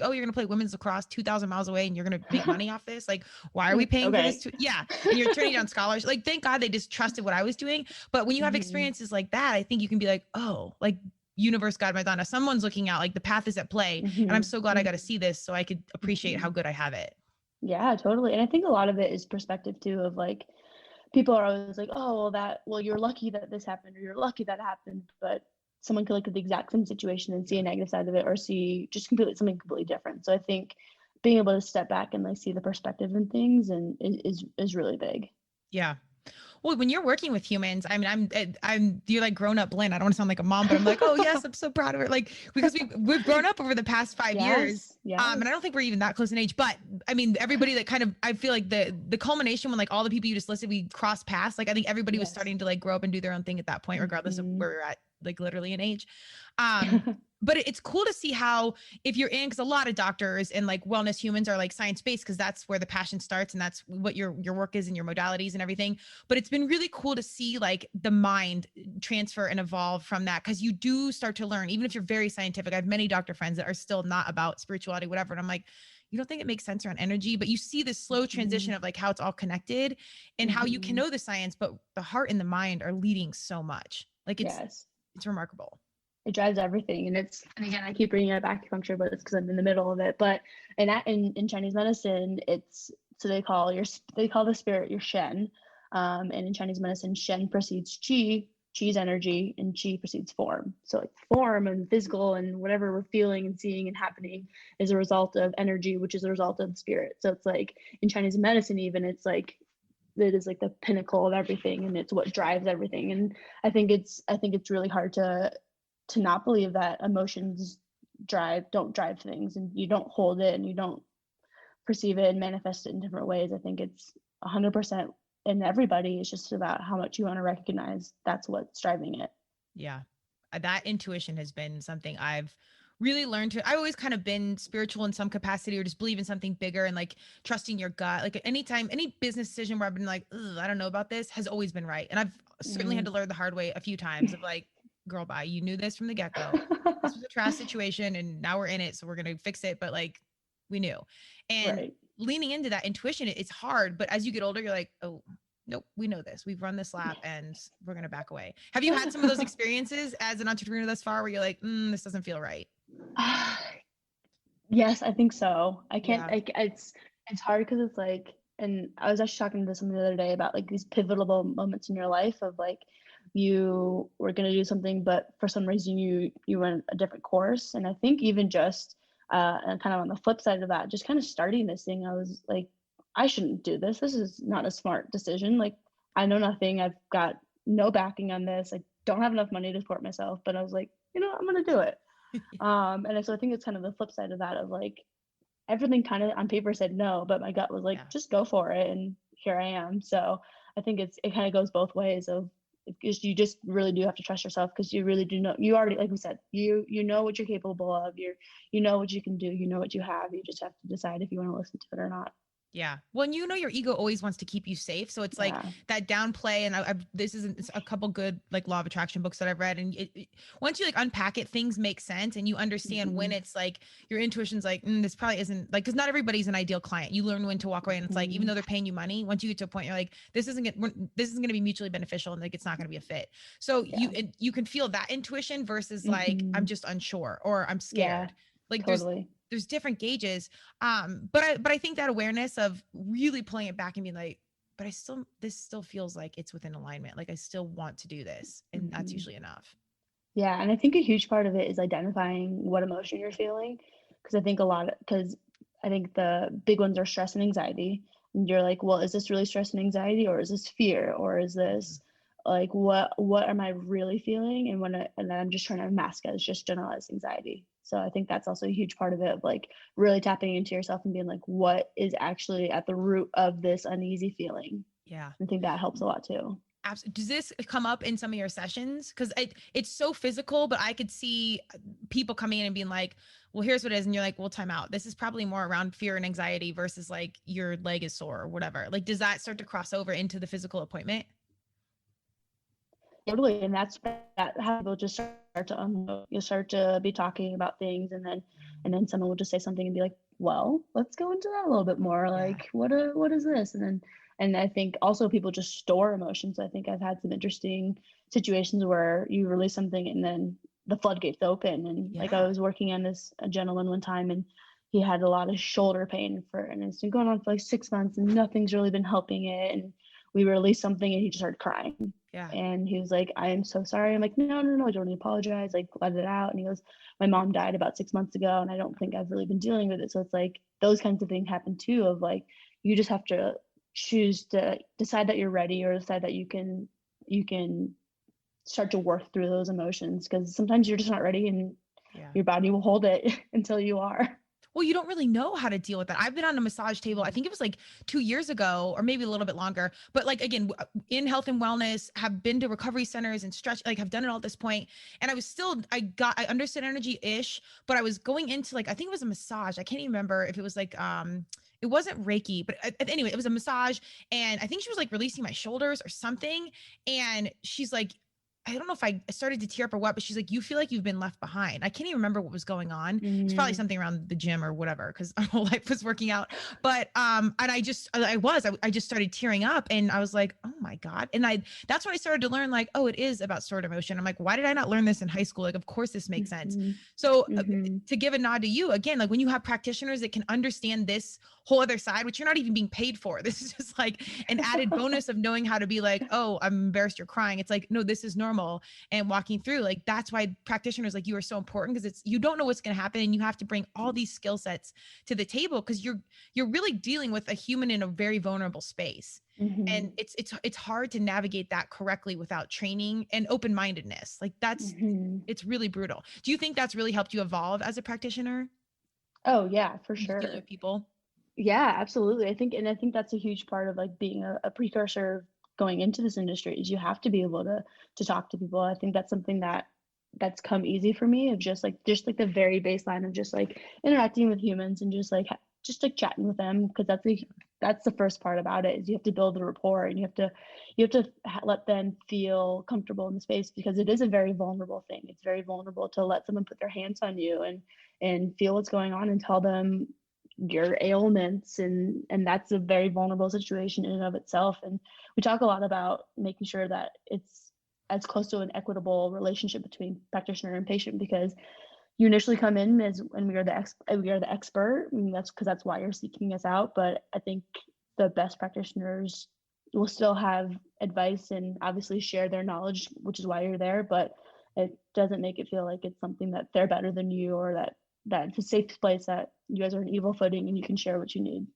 oh, you're going to play women's lacrosse 2,000 miles away and you're going to make money off this. Like, why are we paying for this? And you're turning down scholars. Like, thank God they just trusted what I was doing. But when you have experiences like that, I think you can be like, oh, like, universe, God, Madonna, someone's looking out, like the path is at play. And I'm so glad I got to see this so I could appreciate how good I have it. Yeah, totally. And I think a lot of it is perspective too, of like, people are always like, oh, well, you're lucky that this happened, or you're lucky that happened. But someone could look at the exact same situation and see a negative side of it, or see just something completely different. So I think being able to step back and like see the perspective in things and is really big. Yeah. Well, when you're working with humans, I mean, you're like grown up Lynn. I don't want to sound like a mom, but I'm like, oh yes, I'm so proud of her. Like, because we've grown up over the past 5 years. Yes. And I don't think we're even that close in age, but I mean, everybody that kind of, I feel like the culmination when like all the people you just listed, we crossed paths. Like, I think everybody was starting to like grow up and do their own thing at that point, regardless of where we're at, like literally in age. But it's cool to see how, if you're in, because a lot of doctors and like wellness humans are like science-based, because that's where the passion starts and that's what your work is and your modalities and everything. But it's been really cool to see like the mind transfer and evolve from that, because you do start to learn, even if you're very scientific. I have many doctor friends that are still not about spirituality, whatever. And I'm like, you don't think it makes sense around energy, but you see this slow transition of like how it's all connected and how you can know the science, but the heart and the mind are leading so much. Like it's remarkable. It drives everything. And again, I keep bringing up acupuncture, but it's because I'm in the middle of it. But in Chinese medicine, they call the spirit your Shen. And in Chinese medicine, Shen precedes Chi's energy, and Chi precedes form. So like form and physical and whatever we're feeling and seeing and happening is a result of energy, which is a result of the spirit. So it's like in Chinese medicine, even it is like the pinnacle of everything, and it's what drives everything. And I think it's really hard to not believe that emotions don't drive things, and you don't hold it and you don't perceive it and manifest it in different ways. I think it's 100% in everybody. It's just about how much you want to recognize that's what's driving it. Yeah. That intuition has been something I've really learned to. I've always kind of been spiritual in some capacity, or just believe in something bigger and like trusting your gut. Like anytime, any business decision where I've been like, I don't know about this, has always been right. And I've certainly had to learn the hard way a few times of like, girl, bye, you knew this from the get-go. This was a trash situation and now we're in it, so we're gonna fix it. But like, we knew. And leaning into that intuition, it's hard, but as you get older, you're like, oh nope, we know this, we've run this lap and we're gonna back away. Have you had some of those experiences as an entrepreneur thus far where you're like, this doesn't feel right? Yes, I think so. I can't it's hard because it's like, and I was actually talking to someone the other day about like these pivotal moments in your life of like you were going to do something, but for some reason you went a different course. And I think even just and kind of on the flip side of that, just kind of starting this thing, I was like, I shouldn't do this. This is not a smart decision. Like, I know nothing. I've got no backing on this. I don't have enough money to support myself, but I was like, I'm going to do it. And so I think it's kind of the flip side of that, of like, everything kind of on paper said no, but my gut was like, just go for it. And here I am. So I think it kind of goes both ways of, because you just really do have to trust yourself, because you really do know, you already, like we said, you know what you're capable of, you know what you can do, you know what you have, you just have to decide if you want to listen to it or not. Yeah. Well, and your ego always wants to keep you safe. So it's like that downplay. And this is a couple good like law of attraction books that I've read. And once you like unpack it, things make sense. And you understand when it's like your intuition's like, this probably isn't like, cause not everybody's an ideal client. You learn when to walk away. And it's like, even though they're paying you money, once you get to a point, you're like, this isn't going to be mutually beneficial. And like, it's not going to be a fit. So you can feel that intuition versus like, I'm just unsure or I'm scared. Like totally. There's different gauges. But I think that awareness of really pulling it back and being like, but this still feels like it's within alignment. Like I still want to do this. And that's usually enough. Yeah. And I think a huge part of it is identifying what emotion you're feeling. Because I think the big ones are stress and anxiety. And you're like, well, is this really stress and anxiety, or is this fear, or is this like, what am I really feeling? And then I'm just trying to mask it as just generalized anxiety. So I think that's also a huge part of it, of like really tapping into yourself and being like, what is actually at the root of this uneasy feeling? Yeah. I think that helps a lot too. Does this come up in some of your sessions? Because it's so physical, but I could see people coming in and being like, well, here's what it is. And you're like, well, time out. This is probably more around fear and anxiety versus like your leg is sore or whatever. Like, does that start to cross over into the physical appointment? Totally. And that's how people just start to unload. You'll start to be talking about things, and then someone will just say something and be like, well, let's go into that a little bit more. Like, what is this? And I think also people just store emotions. I think I've had some interesting situations where you release something and then the floodgates open. And like I was working on a gentleman one time, and he had a lot of shoulder pain and it's been going on for like 6 months and nothing's really been helping it. And we released something and he just started crying. Yeah. And he was like, I am so sorry. I'm like, no, I don't apologize. Like, let it out. And he goes, my mom died about 6 months ago, and I don't think I've really been dealing with it. So it's like those kinds of things happen too, of like, you just have to choose to decide that you're ready, or decide that you can start to work through those emotions, because sometimes you're just not ready, and your body will hold it until you are. Well, you don't really know how to deal with that. I've been on a massage table, I think it was like 2 years ago, or maybe a little bit longer, but like, again, in health and wellness, have been to recovery centers and stretch, like have done it all at this point. And I understood energy ish, but I was going into like, I think it was a massage. I can't even remember if it was like, it wasn't Reiki, but anyway, it was a massage. And I think she was like releasing my shoulders or something. And she's like, I don't know if I started to tear up or what, but she's like, you feel like you've been left behind. I can't even remember what was going on. It's probably something around the gym or whatever, because my whole life was working out. But, and I just started tearing up, and I was like, oh my God. And that's when I started to learn like, oh, it is about stored emotion. I'm like, why did I not learn this in high school? Like, of course this makes sense. So to give a nod to you again, like when you have practitioners that can understand this whole other side, which you're not even being paid for, this is just like an added bonus of knowing how to be like, oh, I'm embarrassed you're crying. It's like, no, this is normal. And walking through, like, that's why practitioners like you are so important, because you don't know what's going to happen, and you have to bring all these skill sets to the table, because you're really dealing with a human in a very vulnerable space. And it's hard to navigate that correctly without training and open-mindedness. Like it's really brutal. Do you think that's really helped you evolve as a practitioner? Oh yeah, for sure. Dealing with people. Yeah, absolutely. I think that's a huge part of like being a precursor going into this industry, is you have to be able to talk to people. I think that's something that's come easy for me, of just like the very baseline of just like interacting with humans and just like chatting with them, because that's the first part about it, is you have to build the rapport, and you have to let them feel comfortable in the space, because it is a very vulnerable thing. It's very vulnerable to let someone put their hands on you and feel what's going on and tell them your ailments, and that's a very vulnerable situation in and of itself. And we talk a lot about making sure that it's as close to an equitable relationship between practitioner and patient, because you initially come in as when we are the expert, and that's because that's why you're seeking us out. But I think the best practitioners will still have advice and obviously share their knowledge, which is why you're there, but it doesn't make it feel like it's something that they're better than you, or that it's a safe place that you guys are an equal footing and you can share what you need.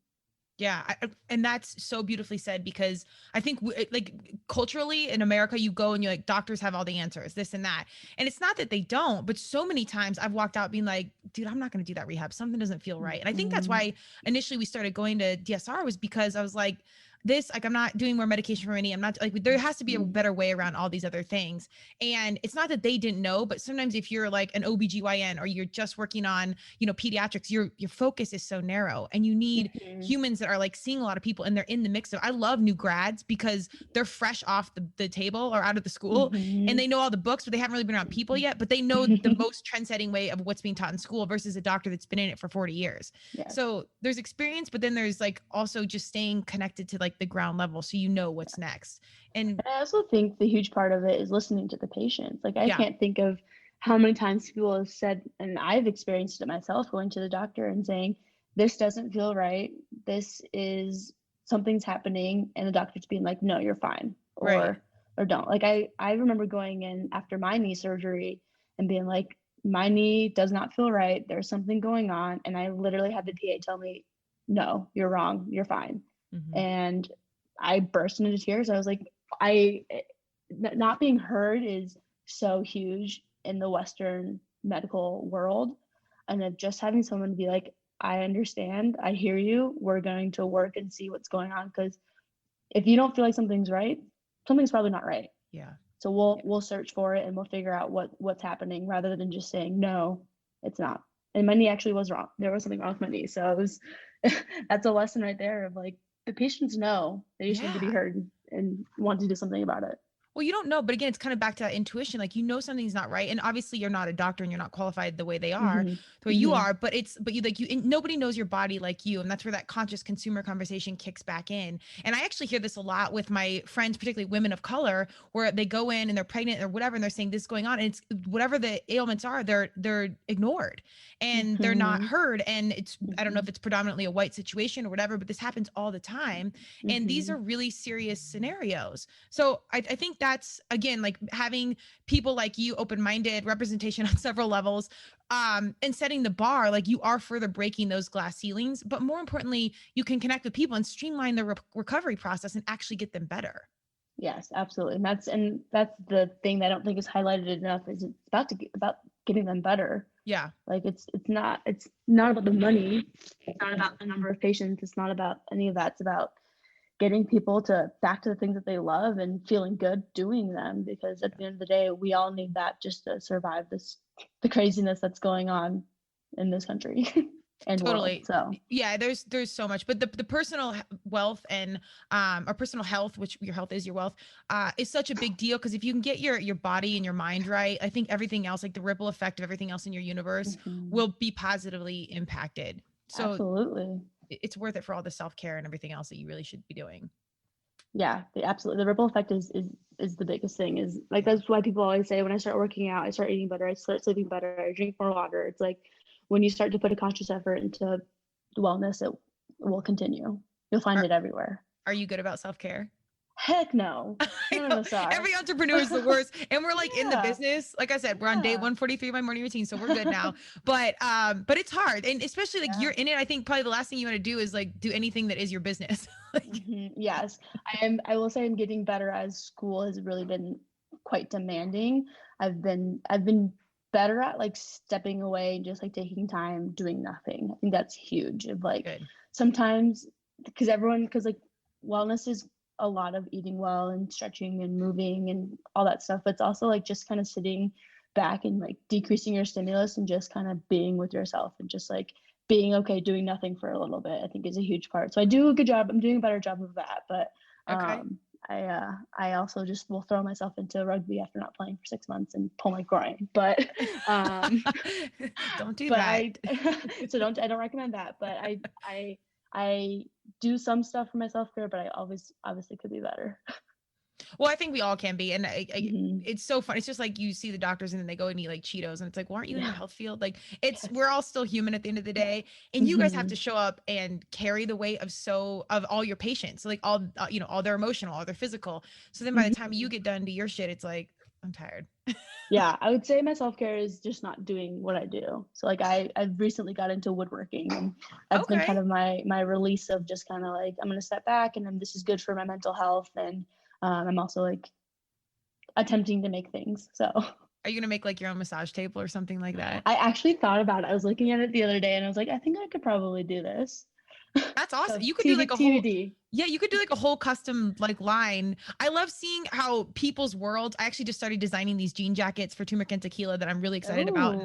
Yeah. And that's so beautifully said, because I think like culturally in America, you go and you're like, doctors have all the answers, this and that. And it's not that they don't, but so many times I've walked out being like, dude, I'm not going to do that rehab. Something doesn't feel right. And I think that's why initially we started going to DSR, was because I was like, I'm not doing more medication for any. I'm not like, there has to be a better way around all these other things. And it's not that they didn't know, but sometimes if you're like an OBGYN or you're just working on, pediatrics, your focus is so narrow, and you need humans that are like seeing a lot of people, and they're in the mix of, I love new grads because they're fresh off the table or out of the school, and they know all the books, but they haven't really been around people yet, but they know the most trend setting way of what's being taught in school versus a doctor that's been in it for 40 years. Yes. So there's experience, but then there's like also just staying connected to like the ground level, so what's next. And I also think the huge part of it is listening to the patients. Like I Yeah. can't think of how many times people have said, and I've experienced it myself, going to the doctor and saying, this doesn't feel right, this is, something's happening, and the doctor's being like, no, you're fine, Right. or don't. Like I remember going in after my knee surgery and being like, my knee does not feel right, there's something going on, and I literally had the PA tell me, no, you're wrong, you're fine. And I burst into tears. I was like, not being heard is so huge in the Western medical world. And then just having someone be like, I understand, I hear you, we're going to work and see what's going on. Because if you don't feel like something's right, something's probably not right. Yeah. So we'll search for it and we'll figure out what's happening, rather than just saying, no, it's not. And my knee actually was wrong. There was something wrong with my knee. So it was, that's a lesson right there of like, the patients know, they just need to be heard and want to do something about it. Well, you don't know, but again, it's kind of back to that intuition. Like, something's not right. And obviously you're not a doctor and you're not qualified the way they are, the way you are, but nobody knows your body like you. And that's where that conscious consumer conversation kicks back in. And I actually hear this a lot with my friends, particularly women of color, where they go in and they're pregnant or whatever, and they're saying this is going on. And it's whatever the ailments are, they're ignored and they're not heard. And it's, I don't know if it's predominantly a white situation or whatever, but this happens all the time. And these are really serious scenarios. So I think that's, again, like having people like you, open-minded representation on several levels, and setting the bar, like you are further breaking those glass ceilings, but more importantly, you can connect with people and streamline the recovery process and actually get them better. Yes, absolutely. And that's the thing that I don't think is highlighted enough, is it's about getting them better. Yeah. Like it's not about the money. It's not about the number of patients. It's not about any of that. It's about getting people back to the things that they love and feeling good doing them, because at the end of the day, we all need that just to survive the craziness that's going on in this country. And Totally. world, so yeah, there's so much, but the personal wealth and or personal health, which your health is your wealth, is such a big deal, because if you can get your body and your mind right, I think everything else, like the ripple effect of everything else in your universe, will be positively impacted. So absolutely, it's worth it for all the self-care and everything else that you really should be doing. Yeah, absolutely. The ripple effect is the biggest thing. Is like, that's why people always say, when I start working out, I start eating better, I start sleeping better, I drink more water. It's like, when you start to put a conscious effort into wellness, it will continue. You'll find it everywhere. Are you good about self-care? Heck no. None of us are. Every entrepreneur is the worst. And we're like in the business. Like I said, we're on day 143 of my morning routine, so we're good now. But it's hard. And especially like you're in it. I think probably the last thing you want to do is like do anything that is your business. Yes. I will say I'm getting better, as school has really been quite demanding. I've been better at like stepping away and just like taking time doing nothing. I think that's huge. Of like, good. Sometimes because like wellness is a lot of eating well and stretching and moving and all that stuff, but it's also like just kind of sitting back and like decreasing your stimulus and just kind of being with yourself and just like being okay doing nothing for a little bit, I think is a huge part. So I do a good job. I'm doing a better job of that, but I also just will throw myself into rugby after not playing for 6 months and pull my groin. But don't do that. I don't recommend that. But I do some stuff for my self-care, but I obviously could be better. Well, I think we all can be. And it's so fun. It's just like you see the doctors and then they go and eat like Cheetos and it's like, well, aren't you in the health field? Like we're all still human at the end of the day. And you guys have to show up and carry the weight of all your patients. So like all, all their emotional, all their physical. So then by the time you get done to your shit, it's like, I'm tired. Yeah, I would say my self-care is just not doing what I do. So like I've recently got into woodworking, and that's been kind of my release of just kind of like, I'm going to step back, and then this is good for my mental health. And I'm also like attempting to make things. So are you going to make like your own massage table or something like that? I actually thought about it. I was looking at it the other day and I was like, I think I could probably do this. That's awesome. So You could do like a whole, TBD. yeah, you could do like a whole custom like line. I love seeing how people's worlds. I actually just started designing these jean jackets for Turmeric and Tequila that I'm really excited about.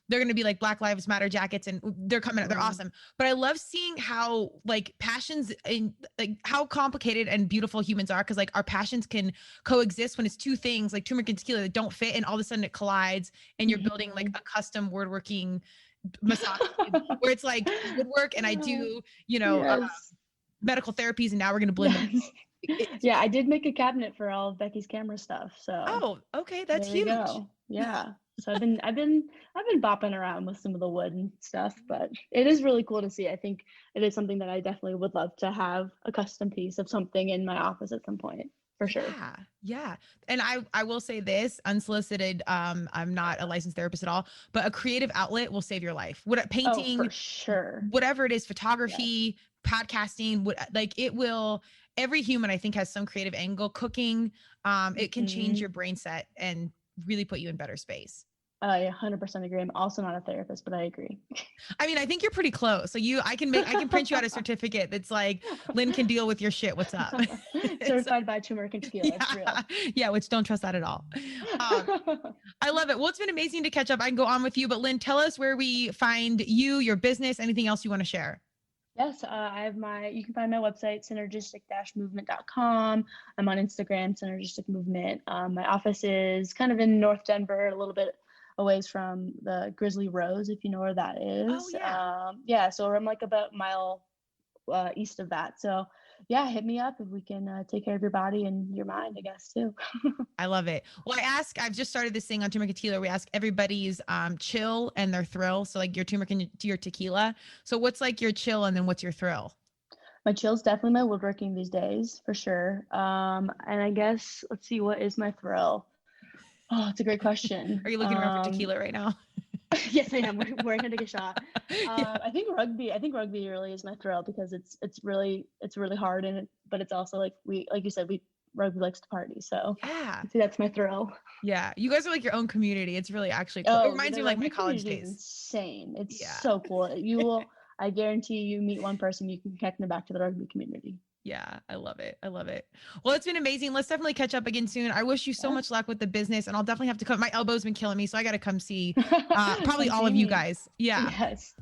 They're going to be like Black Lives Matter jackets, and they're coming out. They're awesome. But I love seeing how like passions and like how complicated and beautiful humans are. Cause like our passions can coexist when it's two things like Turmeric and Tequila that don't fit, and all of a sudden it collides and you're building like a custom woodworking massage where it's like woodwork and I do, medical therapies, and now we're going to blend them. Yeah, I did make a cabinet for all of Becky's camera stuff. So okay, that's huge. Yeah. So I've been bopping around with some of the wood and stuff, but it is really cool to see. I think it is something that I definitely would love to have a custom piece of something in my office at some point. For sure. Yeah. And I will say this, unsolicited, I'm not a licensed therapist at all, but a creative outlet will save your life. Painting, for sure. Whatever it is, photography, podcasting, it will, every human I think has some creative angle. Cooking, it can change your brain set and really put you in better space. I 100% agree. I'm also not a therapist, but I agree. I mean, I think you're pretty close. So I can print you out a certificate that's like, Lynn can deal with your shit. What's up? Certified by Turmeric and Tequila. It's real. Yeah, which don't trust that at all. I love it. Well, it's been amazing to catch up. I can go on with you, but Lynn, tell us where we find you, your business, anything else you want to share. Yes, you can find my website, synergistic-movement.com. I'm on Instagram, Synergistic Movement. My office is kind of in North Denver, a little bit a ways from the Grizzly Rose, if you know where that is. So I'm like about a mile east of that. So yeah, hit me up if we can take care of your body and your mind, I guess, too. I love it. Well, I've just started this thing on Turmeric and Tequila. We ask everybody's chill and their thrill. So like your turmeric and your tequila. So what's like your chill and then what's your thrill? My chill's definitely my woodworking these days, for sure. And I guess, let's see, what is my thrill? Oh, it's a great question. Are you looking around for tequila right now? Yes, I am. We're gonna take a shot. I think rugby really is my thrill because it's really hard, but it's also like you said, rugby likes to party. So yeah, I'd say that's my thrill. Yeah, you guys are like your own community. It's really actually cool. It reminds me of like my college days. Insane. It's so cool. You will. I guarantee you meet one person, you can connect them back to the rugby community. Yeah, I love it. Well, it's been amazing. Let's definitely catch up again soon. I wish you so much luck with the business, and I'll definitely have to come. My elbow's been killing me, so I got to come see probably all of you guys. Yeah. Yes.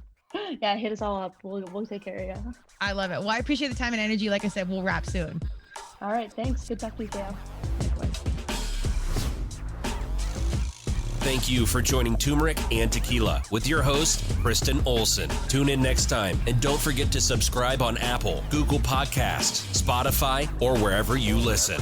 Yeah, hit us all up. We'll take care of you. I love it. Well, I appreciate the time and energy. Like I said, we'll wrap soon. All right. Thanks. Good talk to you, Gail. Thank you for joining Turmeric and Tequila with your host, Kristen Olson. Tune in next time, and don't forget to subscribe on Apple, Google Podcasts, Spotify, or wherever you listen.